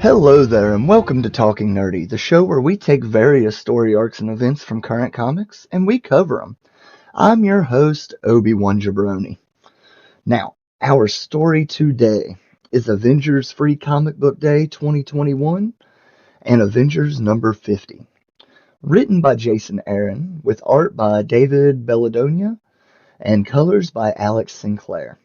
Hello there, and welcome to Talking Nerdy, the show where we take various story arcs and events from current comics and we cover them. I'm your host, Obi-Wan Jabroni. Now, our story today is Avengers Free Comic Book Day 2021 and Avengers number 50. Written by J.N.N, with art by David Belladonna and colors by Alex Sinclair.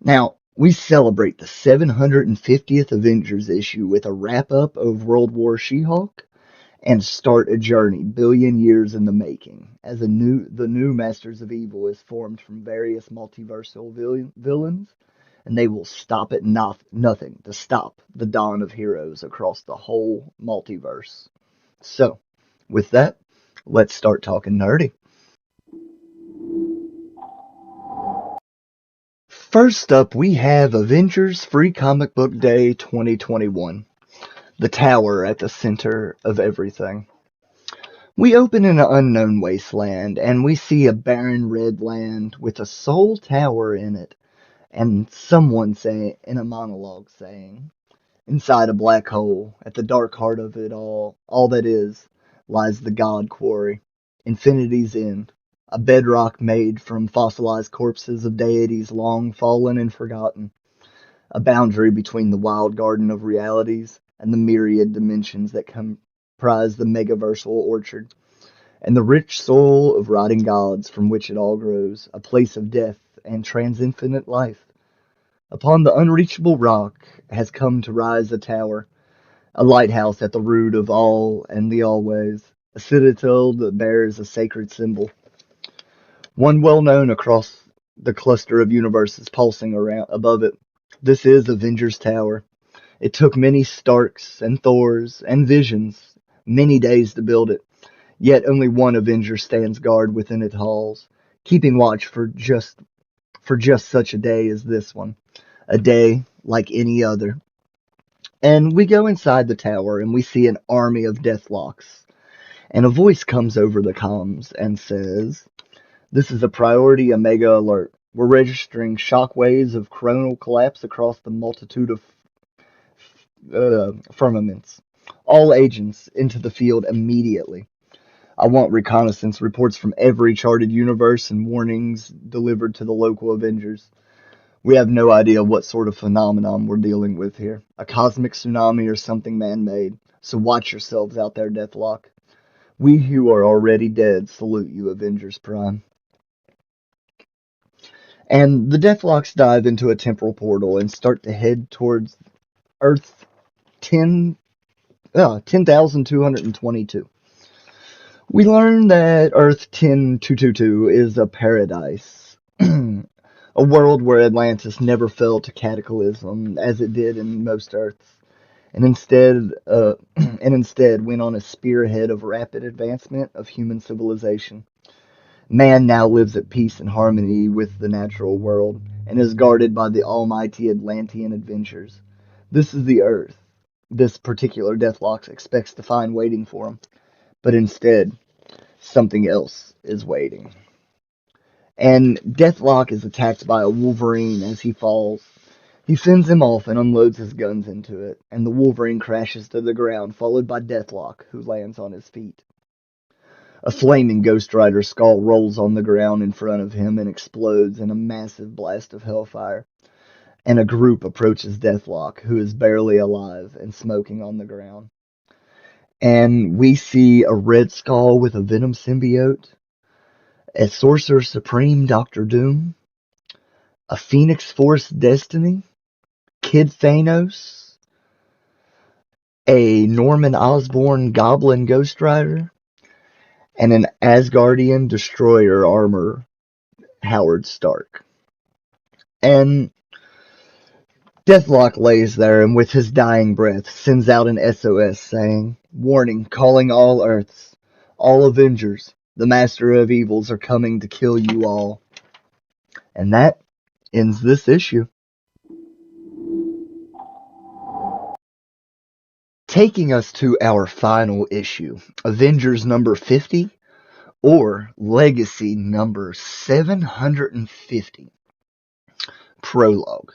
Now, we celebrate the 750th Avengers issue with a wrap-up of World War She-Hulk and start a journey billion years in the making as the new Masters of Evil is formed from various multiversal villains, and they will stop at nothing to stop the dawn of heroes across the whole multiverse. So, with that, let's start talking nerdy. First up, we have Avengers Free Comic Book Day 2021. The Tower at the center of everything. We open in an unknown wasteland, and we see a barren red land with a sole tower in it, and someone say in a monologue saying, "Inside a black hole, at the dark heart of it all that is, lies the God Quarry, infinity's end. A bedrock made from fossilized corpses of deities long fallen and forgotten. A boundary between the wild garden of realities and the myriad dimensions that comprise the megaversal orchard. And the rich soil of rotting gods from which it all grows. A place of death and transinfinite life. Upon the unreachable rock has come to rise a tower, a lighthouse at the root of all and the always, a citadel that bears a sacred symbol. One well known across the cluster of universes pulsing around above it. This is Avengers Tower. It took many Starks and Thors and Visions many days to build it, yet only one Avenger stands guard within its halls, keeping watch for just such a day as this one, a day like any other. And we go inside the tower and we see an army of Deathlocks, and a voice comes over the comms and says, "This is a priority Omega alert. We're registering shockwaves of coronal collapse across the multitude of firmaments. All agents into the field immediately. I want reconnaissance reports from every charted universe and warnings delivered to the local Avengers. We have no idea what sort of phenomenon we're dealing with here. A cosmic tsunami or something man-made. So watch yourselves out there, Deathlock. We who are already dead salute you, Avengers Prime." And the Deathlocks dive into a temporal portal and start to head towards Earth 10,222. We learn that Earth 10222 is a paradise, a world where Atlantis never fell to cataclysm as it did in most Earths, and instead went on a spearhead of rapid advancement of human civilization. Man now lives at peace and harmony with the natural world, and is guarded by the almighty Atlantean adventures. This is the Earth this particular Deathlock expects to find waiting for him, but instead, something else is waiting. And Deathlock is attacked by a Wolverine as he falls. He fends him off and unloads his guns into it, and the Wolverine crashes to the ground, followed by Deathlock, who lands on his feet. A flaming Ghost Rider skull rolls on the ground in front of him and explodes in a massive blast of hellfire. And a group approaches Deathlock, who is barely alive and smoking on the ground. And we see a Red Skull with a Venom symbiote, a Sorcerer Supreme Dr. Doom, a Phoenix Force Destiny, Kid Thanos, a Norman Osborn Goblin Ghost Rider, and an Asgardian Destroyer armor, Howard Stark. And Deathlock lays there and with his dying breath sends out an SOS saying, "Warning, calling all Earths, all Avengers, the Master of Evils are coming to kill you all." And that ends this issue. Taking us to our final issue, Avengers number 50, or Legacy number 750, Prologue.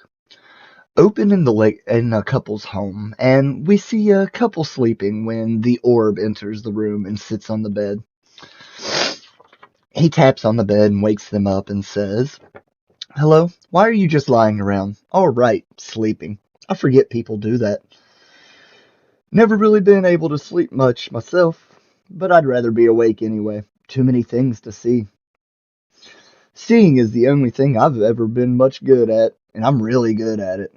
open in a couple's home, and we see a couple sleeping when the orb enters the room and sits on the bed. He taps on the bed and wakes them up and says, "Hello, why are you just lying around?" "Oh, right, sleeping. I forget people do that. Never really been able to sleep much myself, but I'd rather be awake anyway. Too many things to see. Seeing is the only thing I've ever been much good at, and I'm really good at it.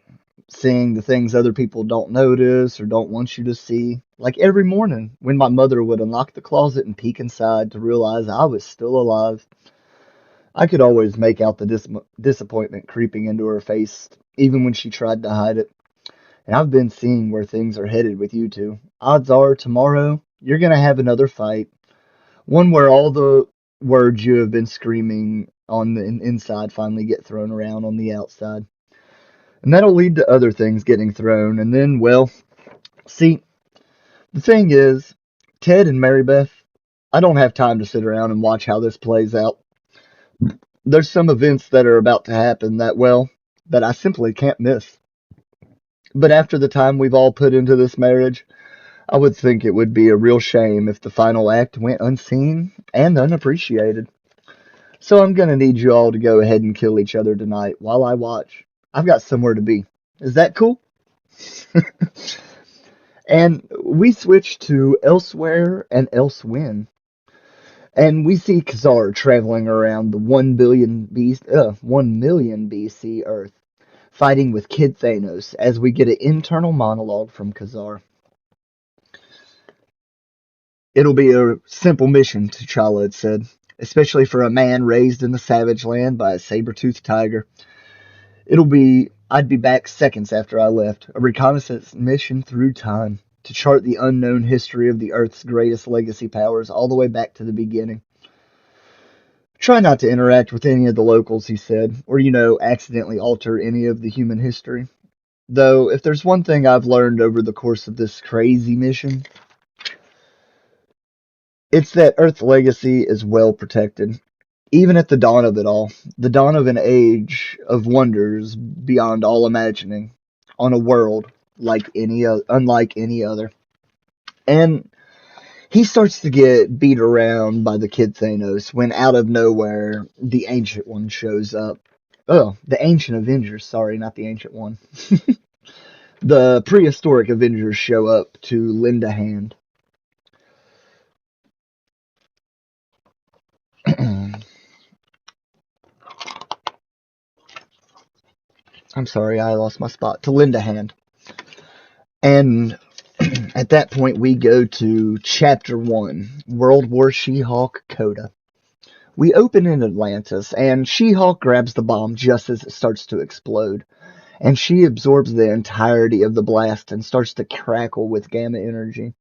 Seeing the things other people don't notice or don't want you to see. Like every morning when my mother would unlock the closet and peek inside to realize I was still alive. I could always make out the disappointment creeping into her face, even when she tried to hide it. And I've been seeing where things are headed with you two. Odds are tomorrow you're going to have another fight. One where all the words you have been screaming on the inside finally get thrown around on the outside. And that'll lead to other things getting thrown. And then, well, see, the thing is, Ted and Mary Beth, I don't have time to sit around and watch how this plays out. There's some events that are about to happen that, well, that I simply can't miss. But after the time we've all put into this marriage, I would think it would be a real shame if the final act went unseen and unappreciated. So I'm gonna need you all to go ahead and kill each other tonight while I watch. I've got somewhere to be. Is that cool? And we switch to elsewhere and elsewhen. And we see Kazaar traveling around the 1 million BC Earth, fighting with Kid Thanos as we get an internal monologue from Kazaar. "It'll be a simple mission," T'Challa had said, "especially for a man raised in the savage land by a saber-toothed tiger. I'd be back seconds after I left, a reconnaissance mission through time, to chart the unknown history of the Earth's greatest legacy powers all the way back to the beginning. Try not to interact with any of the locals," he said, "or, accidentally alter any of the human history. Though, if there's one thing I've learned over the course of this crazy mission, it's that Earth's legacy is well protected. Even at the dawn of it all, the dawn of an age of wonders beyond all imagining, on a world unlike any other." And he starts to get beat around by the Kid Thanos when out of nowhere the Ancient One shows up. Oh, the Ancient Avengers, sorry, not the Ancient One. The Prehistoric Avengers show up to lend a hand. I'm sorry, I lost my spot. To lend a hand. And at that point, we go to Chapter 1, World War She-Hulk Coda. We open in Atlantis, and She-Hulk grabs the bomb just as it starts to explode, and she absorbs the entirety of the blast and starts to crackle with gamma energy.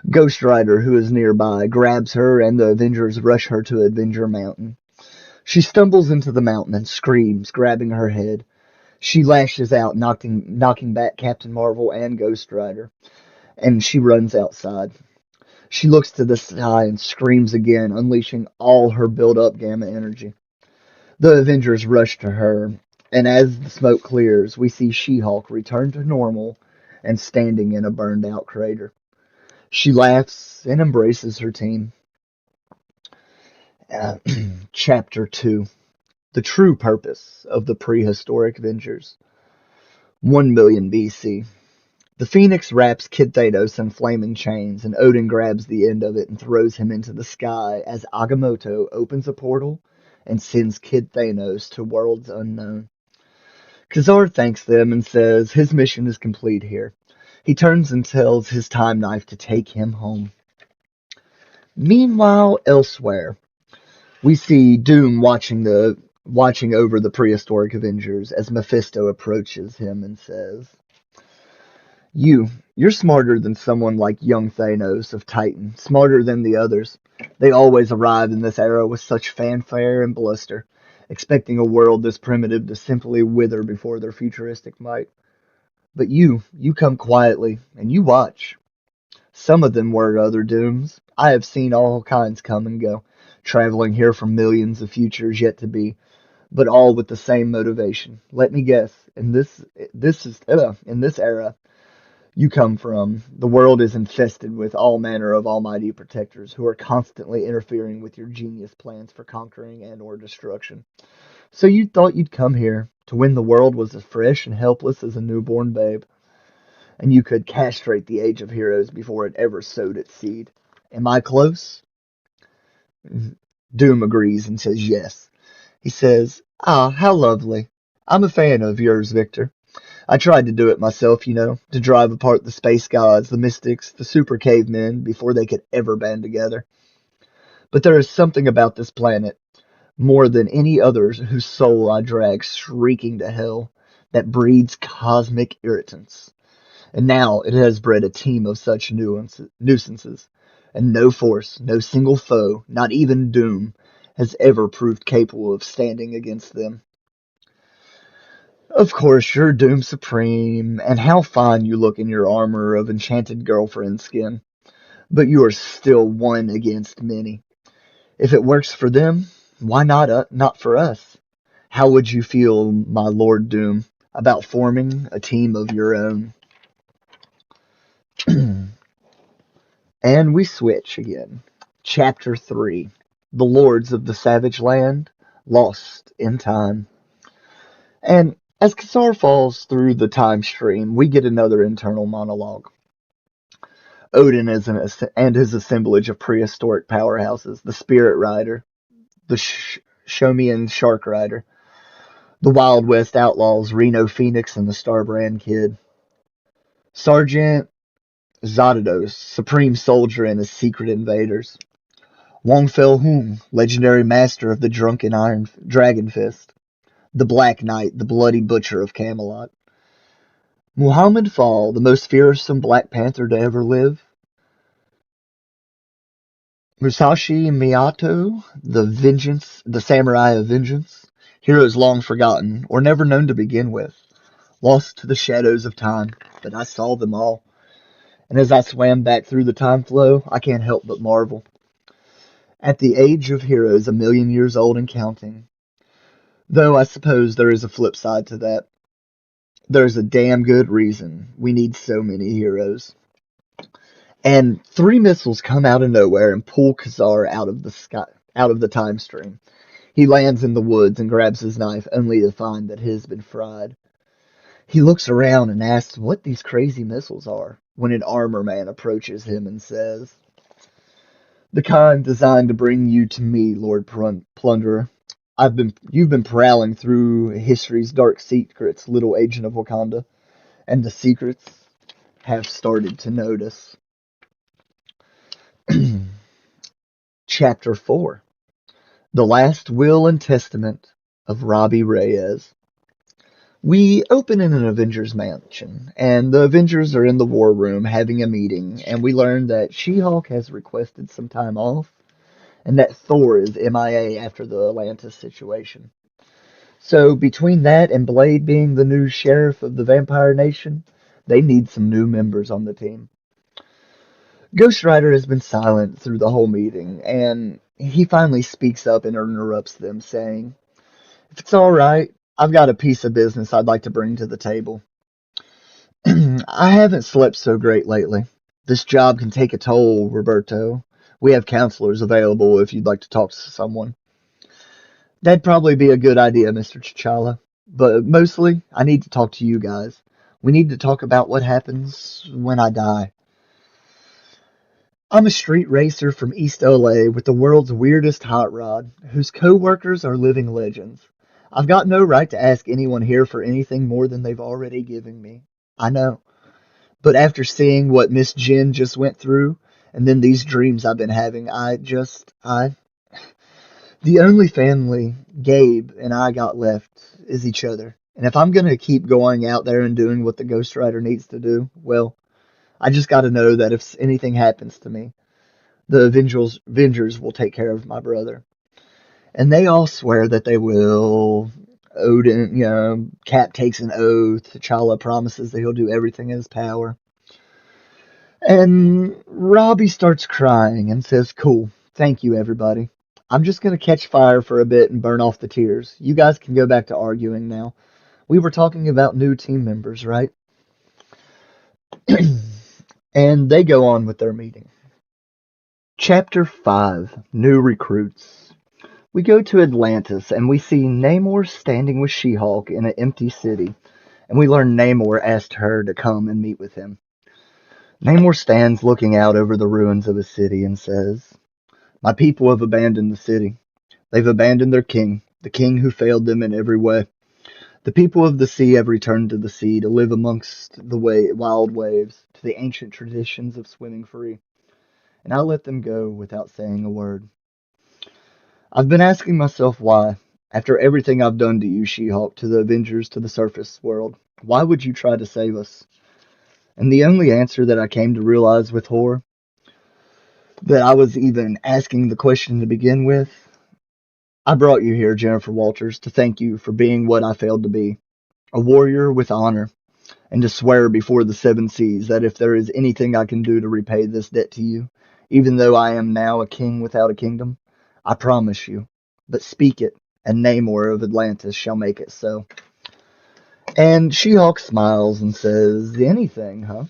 Ghost Rider, who is nearby, grabs her, and the Avengers rush her to Avenger Mountain. She stumbles into the mountain and screams, grabbing her head. She lashes out, knocking back Captain Marvel and Ghost Rider, and she runs outside. She looks to the sky and screams again, unleashing all her built-up gamma energy. The Avengers rush to her, and as the smoke clears, we see She-Hulk return to normal and standing in a burned-out crater. She laughs and embraces her team. Uh, Chapter 2, The True Purpose of the Prehistoric Avengers. 1 million BC. The Phoenix wraps Kid Thanos in flaming chains, and Odin grabs the end of it and throws him into the sky as Agamotto opens a portal and sends Kid Thanos to worlds unknown. Kazaar thanks them and says his mission is complete here. He turns and tells his time knife to take him home. Meanwhile, elsewhere, we see Doom watching over the prehistoric Avengers as Mephisto approaches him and says, You're smarter than someone like young Thanos of Titan, smarter than the others. They always arrived in this era with such fanfare and bluster, expecting a world this primitive to simply wither before their futuristic might. But you come quietly, and you watch. Some of them were other dooms. I have seen all kinds come and go, traveling here from millions of futures yet to be. but all with the same motivation. Let me guess. In this era you come from, the world is infested with all manner of almighty protectors who are constantly interfering with your genius plans for conquering and or destruction. So you thought you'd come here to when the world was as fresh and helpless as a newborn babe, and you could castrate the age of heroes before it ever sowed its seed. Am I close? Doom agrees and says yes. He says, "Ah, how lovely. I'm a fan of yours, Victor. I tried to do it myself, to drive apart the space gods, the mystics, the super cavemen before they could ever band together. But there is something about this planet, more than any others whose soul I drag shrieking to hell, that breeds cosmic irritants. And now it has bred a team of such nuisances, and no force, no single foe, not even doom, has ever proved capable of standing against them. Of course, you're Doom Supreme, and how fine you look in your armor of enchanted girlfriend skin. But you are still one against many. If it works for them, why not for us? How would you feel, my Lord Doom, about forming a team of your own?" And we switch again. Chapter 3. The Lords of the Savage Land, Lost in Time. And as Kazaar falls through the time stream, we get another internal monologue. Odin and his assemblage of prehistoric powerhouses, the Spirit Rider, the Shomian Shark Rider, the Wild West Outlaws, Reno Phoenix, and the Starbrand Kid, Sergeant Zatados, Supreme Soldier and his secret invaders, Wong Fel Hung, legendary master of the drunken Iron Dragon Fist, the Black Knight, the bloody butcher of Camelot, Muhammad Fall, the most fearsome Black Panther to ever live, Musashi Miyato, the samurai of vengeance, heroes long forgotten or never known to begin with, lost to the shadows of time, but I saw them all. And as I swam back through the time flow, I can't help but marvel. At the age of heroes, 1,000,000 years old and counting. Though I suppose there is a flip side to that. There's a damn good reason we need so many heroes. And 3 missiles come out of nowhere and pull Kazaar out of the sky, out of the time stream. He lands in the woods and grabs his knife, only to find that his has been fried. He looks around and asks what these crazy missiles are, when an armor man approaches him and says, "The kind designed to bring you to me, Lord Plunderer. You've been prowling through history's dark secrets, little agent of Wakanda, and the secrets have started to notice." Chapter 4. The Last Will and Testament of Robbie Reyes. We open in an Avengers mansion, and the Avengers are in the war room having a meeting, and we learn that She-Hulk has requested some time off, and that Thor is MIA after the Atlantis situation. So between that and Blade being the new sheriff of the Vampire Nation, they need some new members on the team. Ghost Rider has been silent through the whole meeting, and he finally speaks up and interrupts them, saying, "If it's all right, I've got a piece of business I'd like to bring to the table. I haven't slept so great lately. This job can take a toll, Roberto. We have counselors available if you'd like to talk to someone." "That'd probably be a good idea, Mr. T'Challa. But mostly, I need to talk to you guys. We need to talk about what happens when I die. I'm a street racer from East LA with the world's weirdest hot rod, whose co-workers are living legends. I've got no right to ask anyone here for anything more than they've already given me. I know. But after seeing what Miss Jen just went through, and then these dreams I've been having, the only family Gabe and I got left is each other. And if I'm going to keep going out there and doing what the Ghost Rider needs to do, well, I just got to know that if anything happens to me, the Avengers will take care of my brother." And they all swear that they will. Odin, Cap takes an oath. T'Challa promises that he'll do everything in his power. And Robbie starts crying and says, "Cool. Thank you, everybody. I'm just going to catch fire for a bit and burn off the tears. You guys can go back to arguing now. We were talking about new team members, right? And they go on with their meeting. Chapter 5, New Recruits. We go to Atlantis and we see Namor standing with She-Hulk in an empty city, and we learn Namor asked her to come and meet with him. Namor stands looking out over the ruins of his city and says, "My people have abandoned the city. They've abandoned their king, the king who failed them in every way. The people of the sea have returned to the sea to live amongst the wild waves, to the ancient traditions of swimming free. And I let them go without saying a word. I've been asking myself why, after everything I've done to you, She-Hulk, to the Avengers, to the surface world, why would you try to save us?" And the only answer that I came to realize with horror, that I was even asking the question to begin with, I brought you here, Jennifer Walters, to thank you for being what I failed to be, a warrior with honor, and to swear before the seven seas that if there is anything I can do to repay this debt to you, even though I am now a king without a kingdom, I promise you. But speak it, and Namor of Atlantis shall make it so. And She-Hulk smiles and says, "Anything, huh?"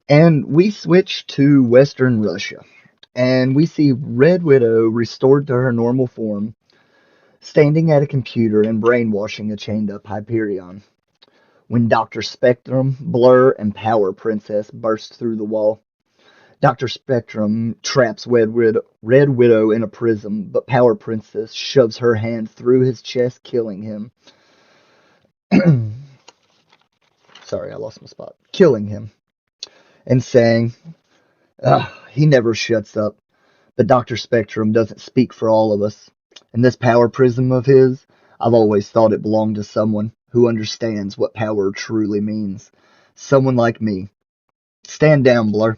And we switch to Western Russia, and we see Red Widow restored to her normal form, standing at a computer and brainwashing a chained-up Hyperion, when Dr. Spectrum, Blur, and Power Princess burst through the wall. Dr. Spectrum traps Red Widow in a prism, but Power Princess shoves her hand through his chest, killing him. Sorry, I lost my spot. Killing him. And saying, "Ugh, he never shuts up." But Dr. Spectrum doesn't speak for all of us. And this power prism of his, I've always thought it belonged to someone who understands what power truly means. Someone like me. Stand down, Blur.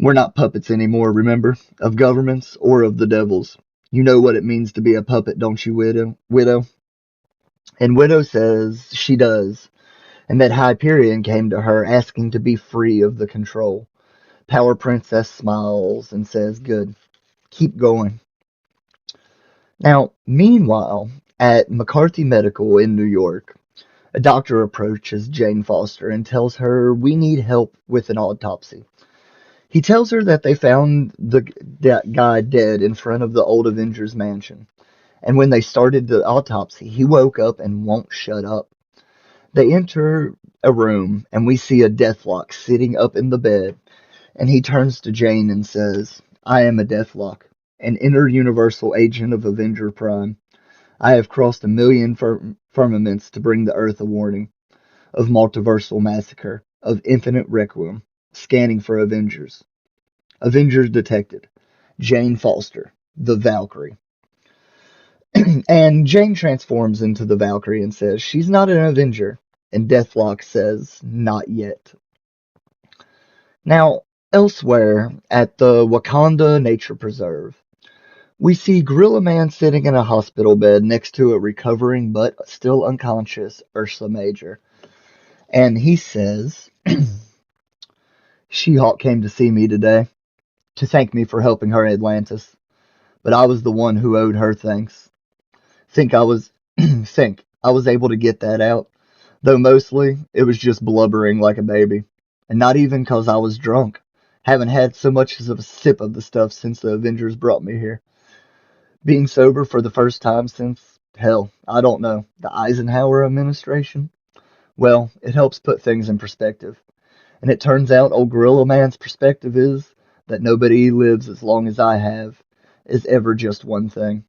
We're not puppets anymore, remember? Of governments or of the devils. You know what it means to be a puppet, don't you, Widow? And Widow says she does, and that Hyperion came to her asking to be free of the control. Power Princess smiles and says, "Good. Keep going." Now, meanwhile, at McCarthy Medical in New York, a doctor approaches Jane Foster and tells her we need help with an autopsy. He tells her that they found that guy dead in front of the old Avengers mansion. And when they started the autopsy, he woke up and won't shut up. They enter a room, and we see a Deathlock sitting up in the bed, and he turns to Jane and says, "I am a Deathlock, an inter-universal agent of Avenger Prime. I have crossed a million firmaments to bring the Earth a warning of multiversal massacre, of infinite requiem, scanning for Avengers. Avengers detected. Jane Foster, the Valkyrie." And Jane transforms into the Valkyrie and says she's not an Avenger. And Deathlock says, "Not yet." Now, elsewhere at the Wakanda Nature Preserve, we see Gorilla Man sitting in a hospital bed next to a recovering but still unconscious Ursa Major. And he says, "She-Hulk came to see me today, to thank me for helping her Atlantis. But I was the one who owed her thanks. Think I was think I was able to get that out, though mostly it was just blubbering like a baby. And not even 'cause I was drunk. Haven't had so much as a sip of the stuff since the Avengers brought me here. Being sober for the first time since, hell, I don't know, the Eisenhower administration? Well, it helps put things in perspective. And it turns out old Gorilla Man's perspective is that nobody lives as long as I have, is ever just one thing.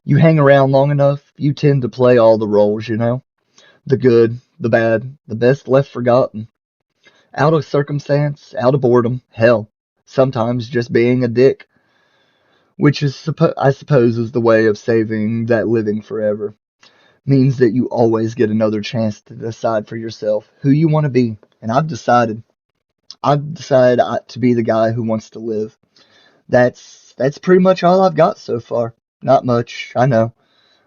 You hang around long enough, you tend to play all the roles, you know? The good, the bad, the best left forgotten. Out of circumstance, out of boredom, hell, sometimes just being a dick. Which is, I suppose, is the way of saving that living forever. Means that you always get another chance to decide for yourself who you want to be. And I've decided. To be the guy who wants to live. That's pretty much all I've got so far. Not much, I know.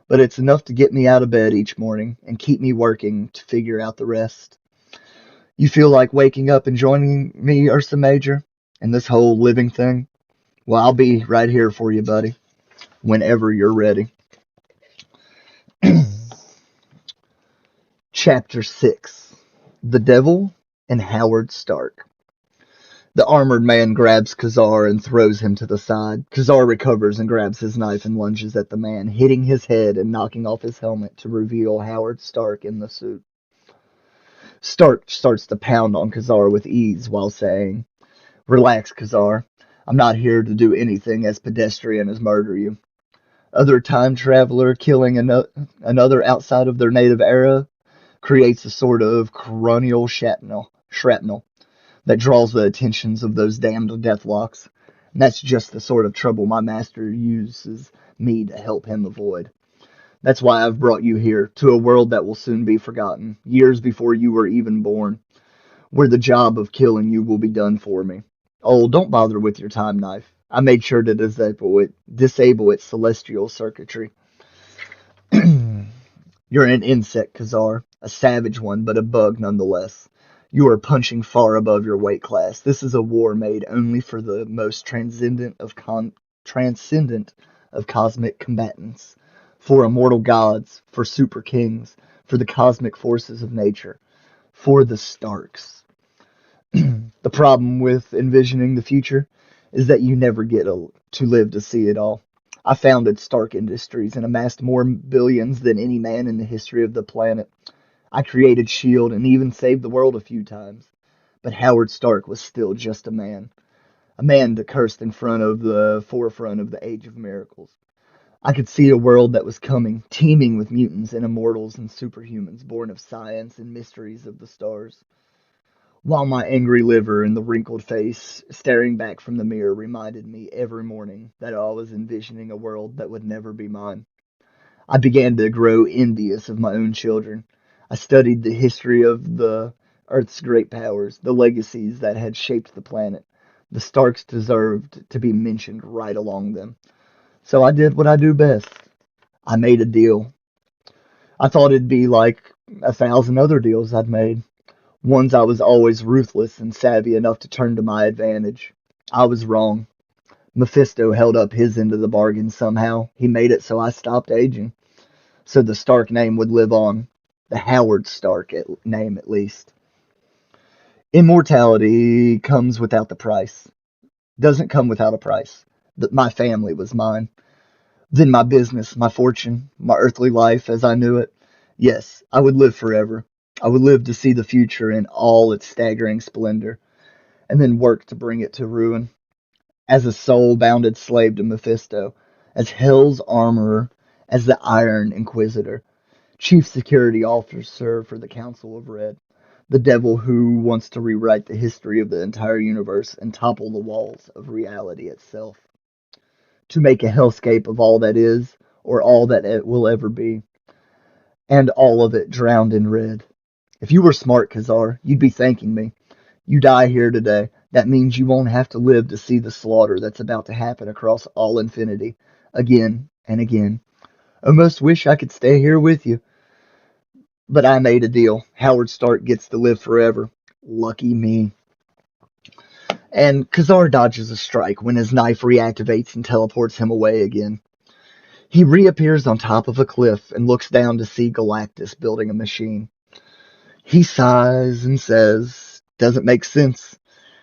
But it's enough to get me out of bed each morning and keep me working to figure out the rest. You feel like waking up and joining me, Ursa Major, in this whole living thing? Well, I'll be right here for you, buddy, whenever you're ready. Chapter 6. The Devil and Howard Stark. The armored man grabs Kazaar and throws him to the side. Kazaar recovers and grabs his knife and lunges at the man, hitting his head and knocking off his helmet to reveal Howard Stark in the suit. Stark starts to pound on Kazaar with ease while saying, "Relax, Kazaar. I'm not here to do anything as pedestrian as murder you. Other time traveler killing another outside of their native era creates a sort of coronial shrapnel that draws the attentions of those damned deathlocks. And that's just the sort of trouble my master uses me to help him avoid. That's why I've brought you here, to a world that will soon be forgotten, years before you were even born, where the job of killing you will be done for me. Oh, don't bother with your time knife. I made sure to disable its celestial circuitry. You're an insect, Kazaar, a savage one, but a bug nonetheless. You are punching far above your weight class. This is a war made only for the most transcendent of cosmic combatants, for immortal gods, for super kings, for the cosmic forces of nature, for the Starks. The problem with envisioning the future is that you never get to live to see it all. I founded Stark Industries and amassed more billions than any man in the history of the planet. I created S.H.I.E.L.D. and even saved the world a few times. But Howard Stark was still just a man to curse in front of the forefront of the Age of Miracles. I could see a world that was coming, teeming with mutants and immortals and superhumans born of science and mysteries of the stars. While my angry liver and the wrinkled face staring back from the mirror reminded me every morning that I was envisioning a world that would never be mine. I began to grow envious of my own children. I studied the history of the Earth's great powers, the legacies that had shaped the planet. The Starks deserved to be mentioned right along them. So I did what I do best. I made a deal. I thought it'd be like 1,000 other deals I'd made. Ones I was always ruthless and savvy enough to turn to my advantage. I was wrong. Mephisto held up his end of the bargain somehow. He made it so I stopped aging. So the Stark name would live on. The Howard Stark name, at least. Immortality comes without the price. Doesn't come without a price. My family was mine. Then my business, my fortune, my earthly life as I knew it. Yes, I would live forever. I would live to see the future in all its staggering splendor, and then work to bring it to ruin. As a soul-bounded slave to Mephisto, as Hell's armorer, as the Iron Inquisitor, Chief Security Officer for the Council of Red, the devil who wants to rewrite the history of the entire universe and topple the walls of reality itself. To make a hellscape of all that is, or all that it will ever be, and all of it drowned in red. If you were smart, Kazaar, you'd be thanking me. You die here today. That means you won't have to live to see the slaughter that's about to happen across all infinity, again and again. Almost wish I could stay here with you. But I made a deal. Howard Stark gets to live forever. Lucky me. And Kazaar dodges a strike when his knife reactivates and teleports him away again. He reappears on top of a cliff and looks down to see Galactus building a machine. He sighs and says, "Doesn't make sense.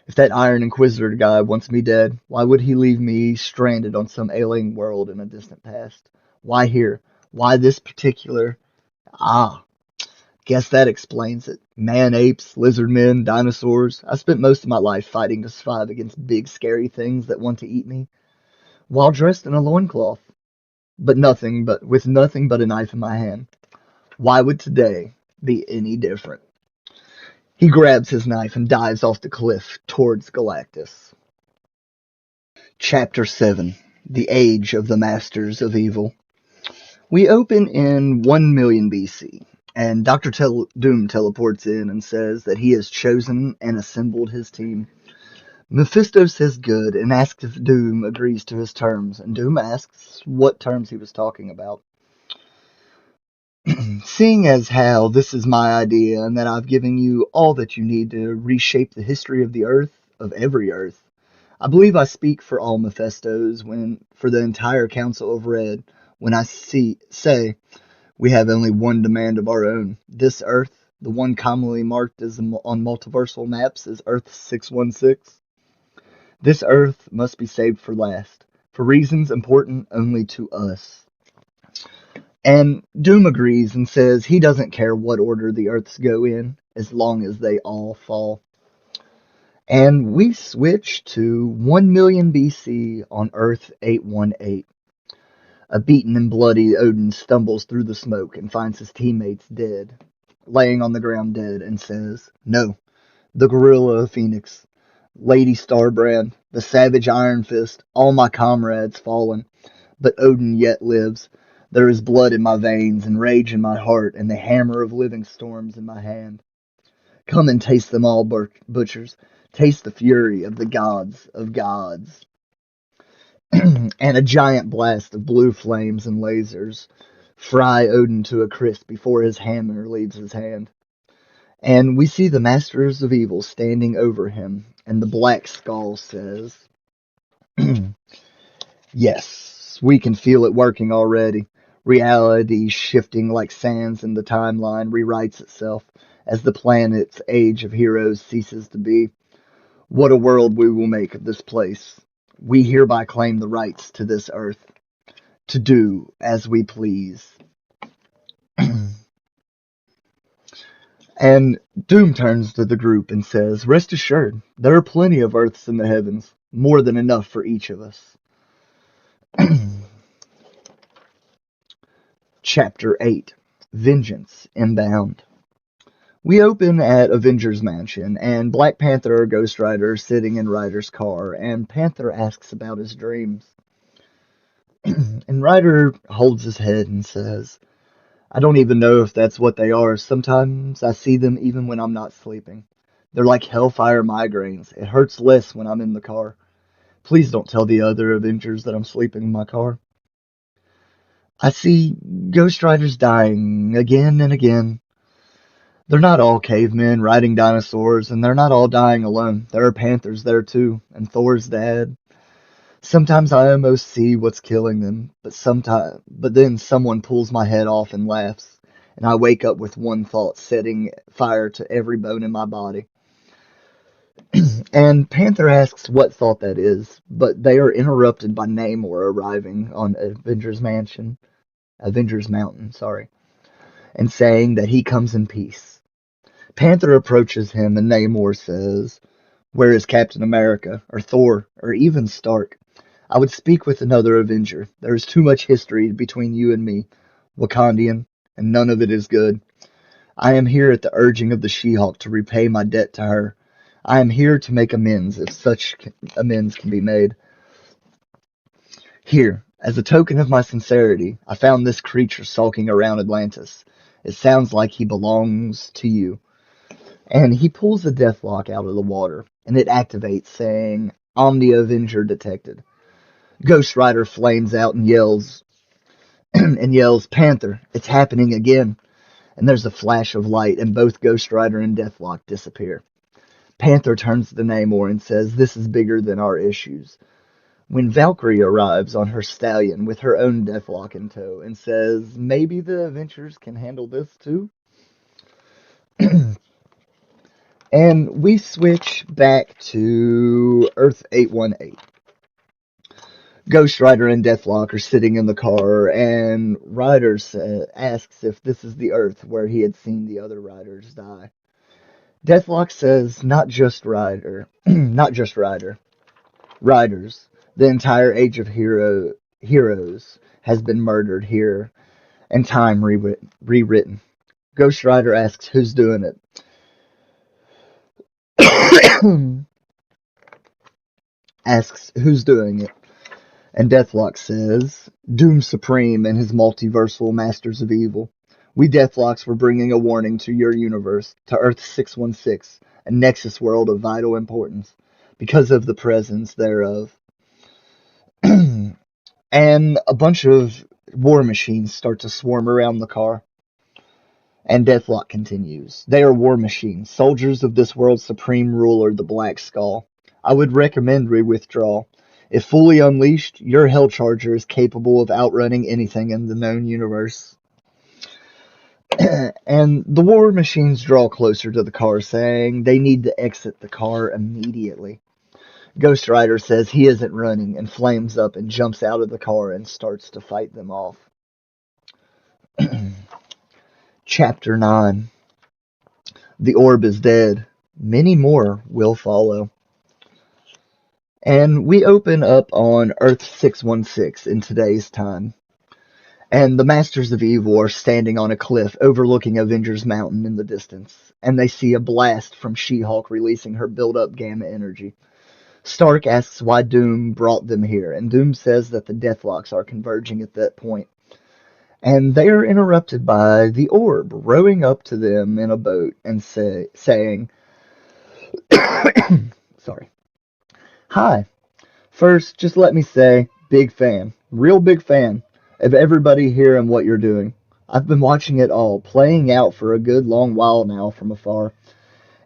If that Iron Inquisitor guy wants me dead, why would he leave me stranded on some alien world in a distant past? Why here? Why this particular? Ah, guess that explains it. Man apes, lizard men, dinosaurs. I spent most of my life fighting to survive against big scary things that want to eat me, while dressed in a loincloth. But with nothing but a knife in my hand. Why would today be any different?" He grabs his knife and dives off the cliff towards Galactus. Chapter 7. The Age of the Masters of Evil. We open in 1 million BC, and Dr. Doom teleports in and says that he has chosen and assembled his team. Mephisto says good and asks if Doom agrees to his terms, and Doom asks what terms he was talking about. Seeing as how this is my idea and that I've given you all that you need to reshape the history of the Earth, of every Earth, I believe I speak for all Mephistos for the entire Council of Red, when I say we have only one demand of our own. This Earth, the one commonly marked on multiversal maps as Earth 616, this Earth must be saved for last, for reasons important only to us. And Doom agrees and says he doesn't care what order the Earths go in, as long as they all fall. And we switch to 1 million BC on Earth 818. A beaten and bloody Odin stumbles through the smoke and finds his teammates dead, laying on the ground dead, and says, "No, the gorilla Phoenix, Lady Starbrand, the savage Iron Fist, all my comrades fallen, but Odin yet lives. There is blood in my veins and rage in my heart and the hammer of living storms in my hand. Come and taste them all, butchers. Taste the fury of the gods of gods." And a giant blast of blue flames and lasers fry Odin to a crisp before his hammer leaves his hand. And we see the Masters of Evil standing over him, and the Black Skull says, "Yes, we can feel it working already. Reality shifting like sands in the timeline rewrites itself as the planet's age of heroes ceases to be. What a world we will make of this place. We hereby claim the rights to this Earth, to do as we please." And Doom turns to the group and says, "Rest assured, there are plenty of Earths in the heavens, more than enough for each of us." Chapter 8, Vengeance Inbound. We open at Avengers Mansion, and Black Panther or Ghost Rider are sitting in Ryder's car, and Panther asks about his dreams. And Ryder holds his head and says, "I don't even know if that's what they are. Sometimes I see them even when I'm not sleeping. They're like hellfire migraines. It hurts less when I'm in the car. Please don't tell the other Avengers that I'm sleeping in my car. I see Ghost Riders dying again and again. They're not all cavemen riding dinosaurs, and they're not all dying alone. There are Panthers there too, and Thor's dad. Sometimes I almost see what's killing them, but then someone pulls my head off and laughs, and I wake up with one thought setting fire to every bone in my body." And Panther asks what thought that is, but they are interrupted by Namor arriving on Avengers Mountain, and saying that he comes in peace. Panther approaches him, and Namor says, "Where is Captain America, or Thor, or even Stark? I would speak with another Avenger. There is too much history between you and me, Wakandian, and none of it is good. I am here at the urging of the She-Hulk to repay my debt to her. I am here to make amends, if such amends can be made. Here, as a token of my sincerity, I found this creature sulking around Atlantis. It sounds like he belongs to you." And he pulls the Deathlock out of the water, and it activates, saying, "Omni Avenger detected." Ghost Rider flames out and yells, "Panther, it's happening again." And there's a flash of light, and both Ghost Rider and Deathlock disappear. Panther turns to Namor and says, "This is bigger than our issues." When Valkyrie arrives on her stallion with her own Deathlock in tow and says, "Maybe the Avengers can handle this too?" And we switch back to Earth 818. Ghost Rider and Deathlock are sitting in the car, and Rider asks if this is the Earth where he had seen the other Riders die. Deathlock says, "Not just Rider, not just Rider. Riders, the entire age of heroes has been murdered here, and time rewritten." Ghost Rider asks who's doing it. Asks who's doing it. And Deathlock says, "Doom Supreme and his multiversal Masters of Evil. We Deathlocks were bringing a warning to your universe, to Earth 616, a nexus world of vital importance, because of the presence thereof." And a bunch of war machines start to swarm around the car. And Deathlock continues, "They are war machines, soldiers of this world's supreme ruler, the Black Skull. I would recommend re-withdrawal. If fully unleashed, your Hell Charger is capable of outrunning anything in the known universe. And the war machines draw closer to the car, saying they need to exit the car immediately. Ghost Rider says he isn't running and flames up and jumps out of the car and starts to fight them off. Chapter 9. The orb is dead. Many more will follow. And we open up on Earth 616 in today's time. And the Masters of Evil are standing on a cliff overlooking Avengers Mountain in the distance. And they see a blast from She-Hulk releasing her built-up gamma energy. Stark asks why Doom brought them here, and Doom says that the Deathlocks are converging at that point. And they are interrupted by the Orb rowing up to them in a boat and saying, sorry, "Hi, first, just let me say, big fan, real big fan of everybody here and what you're doing. I've been watching it all, playing out for a good long while now from afar.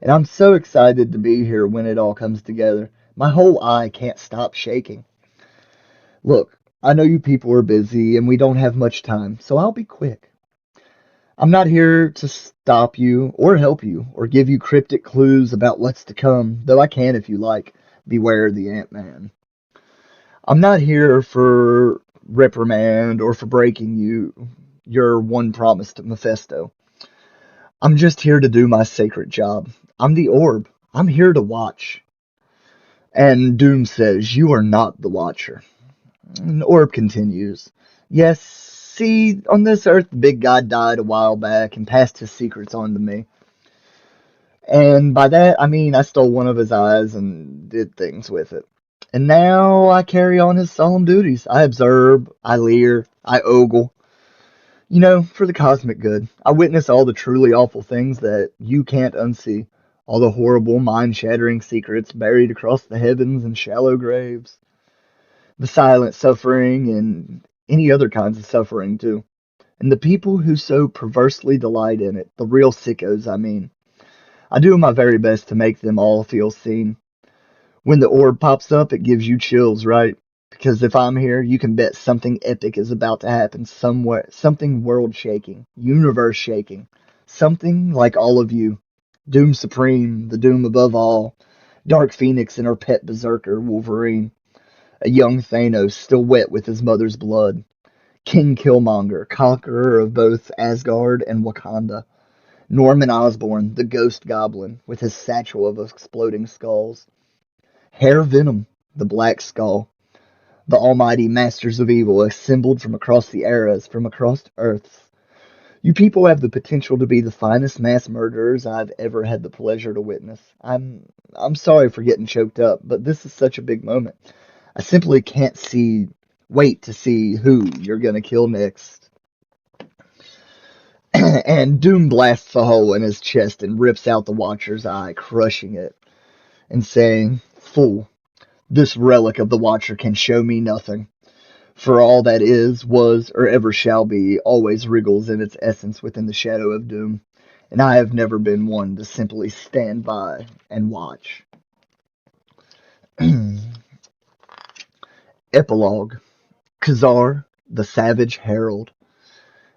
And I'm so excited to be here when it all comes together. My whole eye can't stop shaking. Look, I know you people are busy and we don't have much time, so I'll be quick. I'm not here to stop you or help you or give you cryptic clues about what's to come, though I can if you like. Beware the Ant-Man. I'm not here for reprimand or for breaking your one promise to Mephisto. I'm just here to do my sacred job. I'm the Orb. I'm here to watch." And Doom says, "You are not the Watcher." And Orb continues, "Yes, see, on this earth the big guy died a while back and passed his secrets on to me. And by that I mean I stole one of his eyes and did things with it. And now I carry on his solemn duties. I observe, I leer, I ogle. You know, for the cosmic good. I witness all the truly awful things that you can't unsee. All the horrible, mind-shattering secrets buried across the heavens and shallow graves. The silent suffering and any other kinds of suffering, too. And the people who so perversely delight in it. The real sickos, I mean. I do my very best to make them all feel seen. When the orb pops up, it gives you chills, right? Because if I'm here, you can bet something epic is about to happen somewhere, something world-shaking, universe-shaking, something like all of you. Doom Supreme, the Doom above all, Dark Phoenix and her pet berserker, Wolverine, a young Thanos still wet with his mother's blood, King Killmonger, conqueror of both Asgard and Wakanda, Norman Osborn, the Ghost Goblin, with his satchel of exploding skulls, Hair Venom, the Black Skull, the almighty Masters of Evil assembled from across the eras, from across Earths. You people have the potential to be the finest mass murderers I've ever had the pleasure to witness. I'm sorry for getting choked up, but this is such a big moment. I simply can't wait to see who you're gonna kill next." And Doom blasts a hole in his chest and rips out the Watcher's eye, crushing it, and saying, "Fool, this relic of the Watcher can show me nothing. For all that is, was, or ever shall be, always wriggles in its essence within the shadow of doom, and I have never been one to simply stand by and watch." Epilogue. Kazaar, the Savage Herald.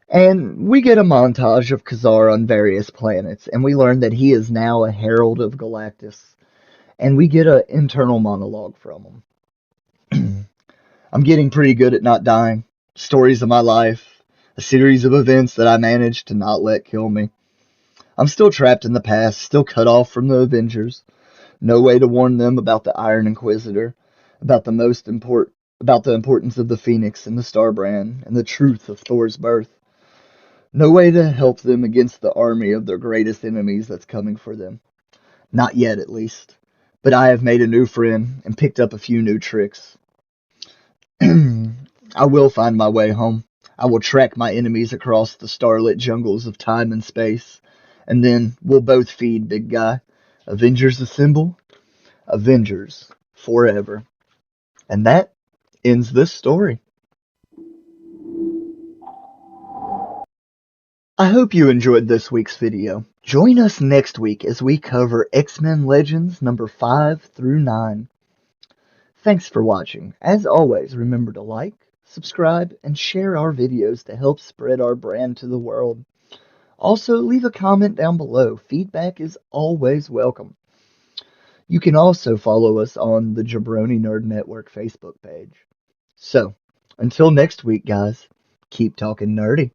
And we get a montage of Kazaar on various planets, and we learn that he is now a Herald of Galactus. And we get an internal monologue from him. "I'm getting pretty good at not dying. Stories of my life, a series of events that I managed to not let kill me. I'm still trapped in the past, still cut off from the Avengers. No way to warn them about the Iron Inquisitor, about about the importance of the Phoenix and the Starbrand, and the truth of Thor's birth. No way to help them against the army of their greatest enemies that's coming for them. Not yet, at least. But I have made a new friend and picked up a few new tricks. I will find my way home. I will track my enemies across the starlit jungles of time and space. And then we'll both feed, big guy. Avengers assemble. Avengers forever." And that ends this story. I hope you enjoyed this week's video. Join us next week as we cover X-Men Legends number 5 through 9. Thanks for watching. As always, remember to like, subscribe, and share our videos to help spread our brand to the world. Also, leave a comment down below. Feedback is always welcome. You can also follow us on the Jabroni Nerd Network Facebook page. So, until next week, guys, keep talking nerdy.